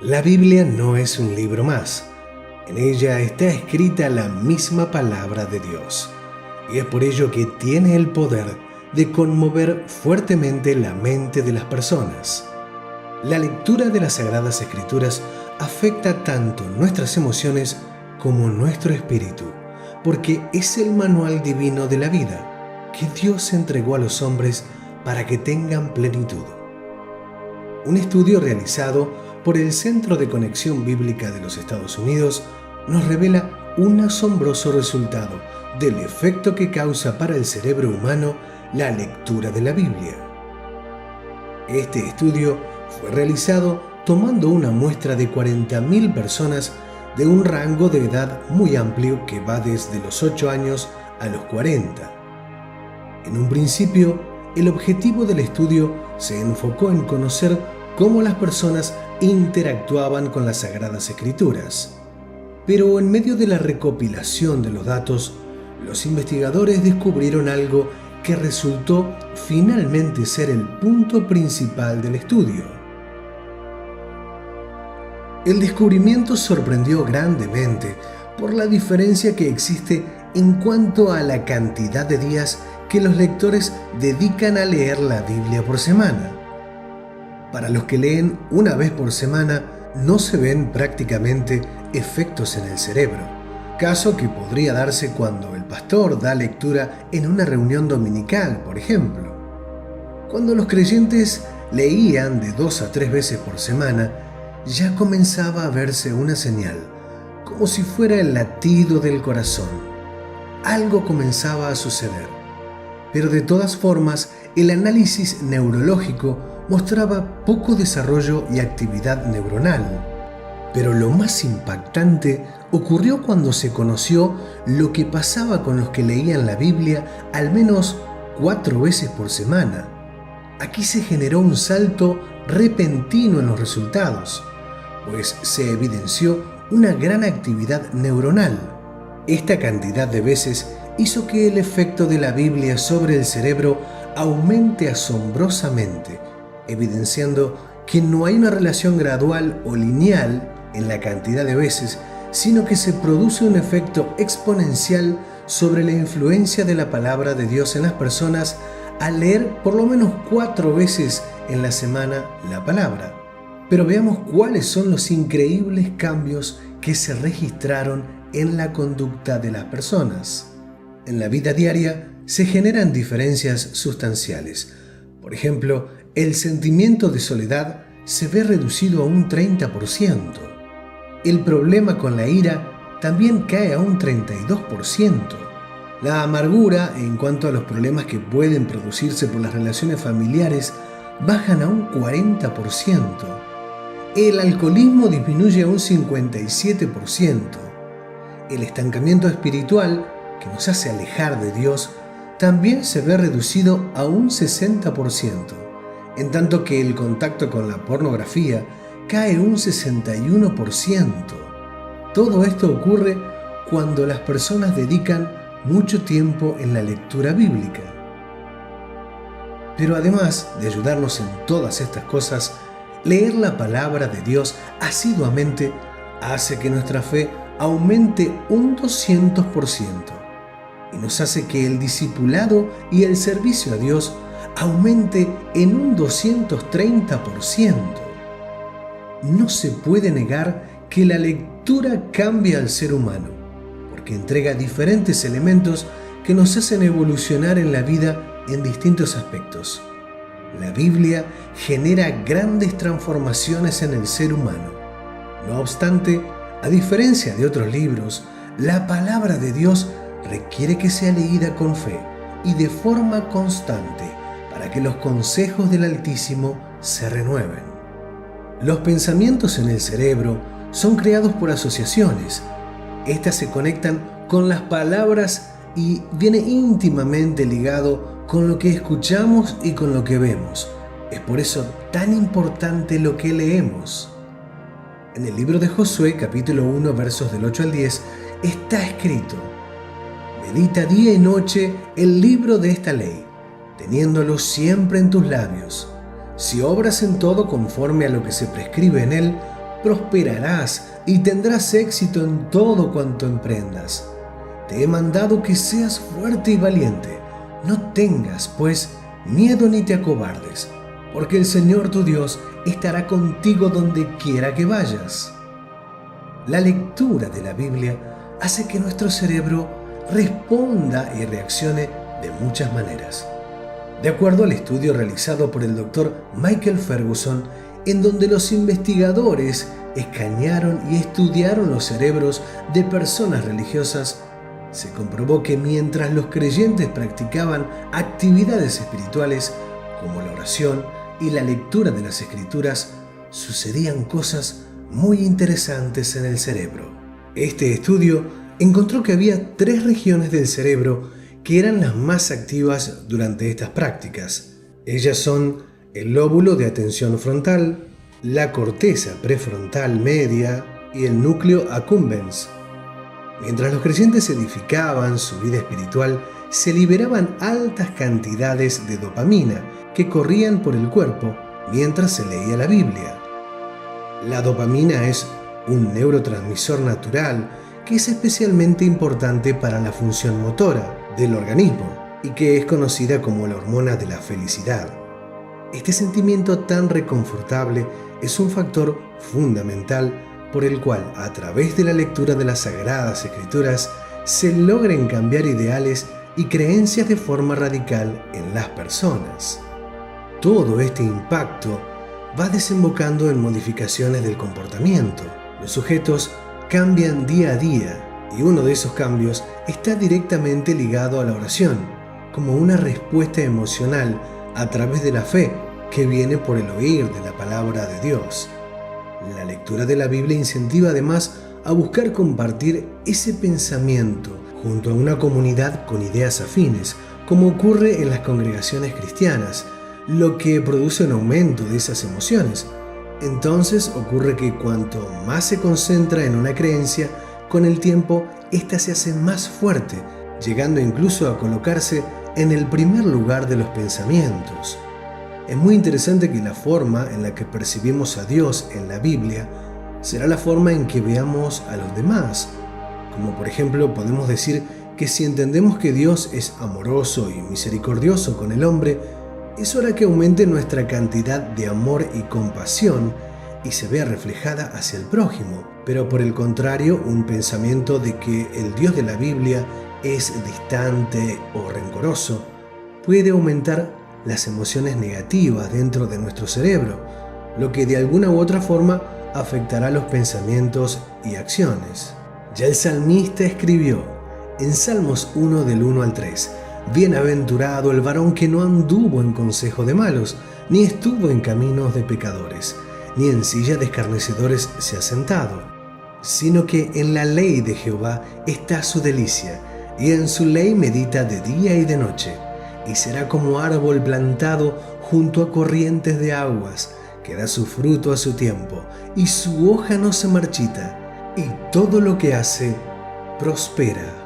La Biblia no es un libro más. En ella está escrita la misma palabra de Dios. Y es por ello que tiene el poder de conmover fuertemente la mente de las personas. La lectura de las Sagradas Escrituras afecta tanto nuestras emociones como nuestro espíritu, porque es el manual divino de la vida que Dios entregó a los hombres para que tengan plenitud. Un estudio realizado por el Centro de Conexión Bíblica de los Estados Unidos nos revela un asombroso resultado del efecto que causa para el cerebro humano la lectura de la Biblia. Este estudio fue realizado tomando una muestra de 40.000 personas de un rango de edad muy amplio que va desde los 8 años a los 40. En un principio, el objetivo del estudio se enfocó en conocer cómo las personas interactuaban con las Sagradas Escrituras. Pero en medio de la recopilación de los datos, los investigadores descubrieron algo que resultó finalmente ser el punto principal del estudio. El descubrimiento sorprendió grandemente por la diferencia que existe en cuanto a la cantidad de días que los lectores dedican a leer la Biblia por semana. Para los que leen una vez por semana, no se ven prácticamente efectos en el cerebro, caso que podría darse cuando el pastor da lectura en una reunión dominical, por ejemplo. Cuando los creyentes leían de 2 a 3 veces por semana, ya comenzaba a verse una señal, como si fuera el latido del corazón. Algo comenzaba a suceder. Pero de todas formas, el análisis neurológico mostraba poco desarrollo y actividad neuronal. Pero lo más impactante ocurrió cuando se conoció lo que pasaba con los que leían la Biblia al menos 4 veces por semana. Aquí se generó un salto repentino en los resultados, pues se evidenció una gran actividad neuronal. Esta cantidad de veces hizo que el efecto de la Biblia sobre el cerebro aumente asombrosamente, evidenciando que no hay una relación gradual o lineal en la cantidad de veces, sino que se produce un efecto exponencial sobre la influencia de la palabra de Dios en las personas al leer por lo menos 4 veces en la semana la palabra. Pero veamos cuáles son los increíbles cambios que se registraron en la conducta de las personas. En la vida diaria se generan diferencias sustanciales. Por ejemplo, el sentimiento de soledad se ve reducido a un 30%. El problema con la ira también cae a un 32%. La amargura, en cuanto a los problemas que pueden producirse por las relaciones familiares, bajan a un 40%. El alcoholismo disminuye a un 57%. El estancamiento espiritual, que nos hace alejar de Dios, también se ve reducido a un 60%, en tanto que el contacto con la pornografía cae un 61%. Todo esto ocurre cuando las personas dedican mucho tiempo en la lectura bíblica. Pero además de ayudarnos en todas estas cosas, leer la palabra de Dios asiduamente hace que nuestra fe aumente un 200% y nos hace que el discipulado y el servicio a Dios aumente en un 230%. No se puede negar que la lectura cambia al ser humano, porque entrega diferentes elementos que nos hacen evolucionar en la vida en distintos aspectos. La Biblia genera grandes transformaciones en el ser humano. No obstante, a diferencia de otros libros, la palabra de Dios requiere que sea leída con fe y de forma constante para que los consejos del Altísimo se renueven. Los pensamientos en el cerebro son creados por asociaciones. Estas se conectan con las palabras y viene íntimamente ligado con lo que escuchamos y con lo que vemos. Es por eso tan importante lo que leemos. En el libro de Josué, capítulo 1, versos del 8 al 10, está escrito: medita día y noche el libro de esta ley, teniéndolo siempre en tus labios. Si obras en todo conforme a lo que se prescribe en él, prosperarás y tendrás éxito en todo cuanto emprendas. Te he mandado que seas fuerte y valiente. No tengas, pues, miedo ni te acobardes, porque el Señor tu Dios estará contigo donde quiera que vayas. La lectura de la Biblia hace que nuestro cerebro responda y reaccione de muchas maneras. De acuerdo al estudio realizado por el Dr. Michael Ferguson, en donde los investigadores escanearon y estudiaron los cerebros de personas religiosas, se comprobó que mientras los creyentes practicaban actividades espirituales como la oración y la lectura de las Escrituras, sucedían cosas muy interesantes en el cerebro. Este estudio encontró que había 3 regiones del cerebro que eran las más activas durante estas prácticas. Ellas son el lóbulo de atención frontal, la corteza prefrontal media y el núcleo accumbens. Mientras los creyentes edificaban su vida espiritual, se liberaban altas cantidades de dopamina que corrían por el cuerpo mientras se leía la Biblia. La dopamina es un neurotransmisor natural que es especialmente importante para la función motora del organismo y que es conocida como la hormona de la felicidad. Este sentimiento tan reconfortable es un factor fundamental por el cual, a través de la lectura de las Sagradas Escrituras, se logran cambiar ideales y creencias de forma radical en las personas. Todo este impacto va desembocando en modificaciones del comportamiento. Los sujetos cambian día a día y uno de esos cambios está directamente ligado a la oración, como una respuesta emocional a través de la fe que viene por el oír de la palabra de Dios. La lectura de la Biblia incentiva además a buscar compartir ese pensamiento junto a una comunidad con ideas afines, como ocurre en las congregaciones cristianas, lo que produce un aumento de esas emociones. Entonces ocurre que cuanto más se concentra en una creencia, con el tiempo ésta se hace más fuerte, llegando incluso a colocarse en el primer lugar de los pensamientos. Es muy interesante que la forma en la que percibimos a Dios en la Biblia será la forma en que veamos a los demás. Como por ejemplo podemos decir que si entendemos que Dios es amoroso y misericordioso con el hombre, es hora que aumente nuestra cantidad de amor y compasión y se vea reflejada hacia el prójimo. Pero por el contrario, un pensamiento de que el Dios de la Biblia es distante o rencoroso puede aumentar las emociones negativas dentro de nuestro cerebro, lo que de alguna u otra forma afectará los pensamientos y acciones. Ya el salmista escribió en Salmos 1 del 1 al 3: Bienaventurado el varón que no anduvo en consejo de malos, ni estuvo en caminos de pecadores, ni en silla de escarnecedores se ha sentado, sino que en la ley de Jehová está su delicia, y en su ley medita de día y de noche. Y será como árbol plantado junto a corrientes de aguas, que da su fruto a su tiempo, y su hoja no se marchita, y todo lo que hace prospera.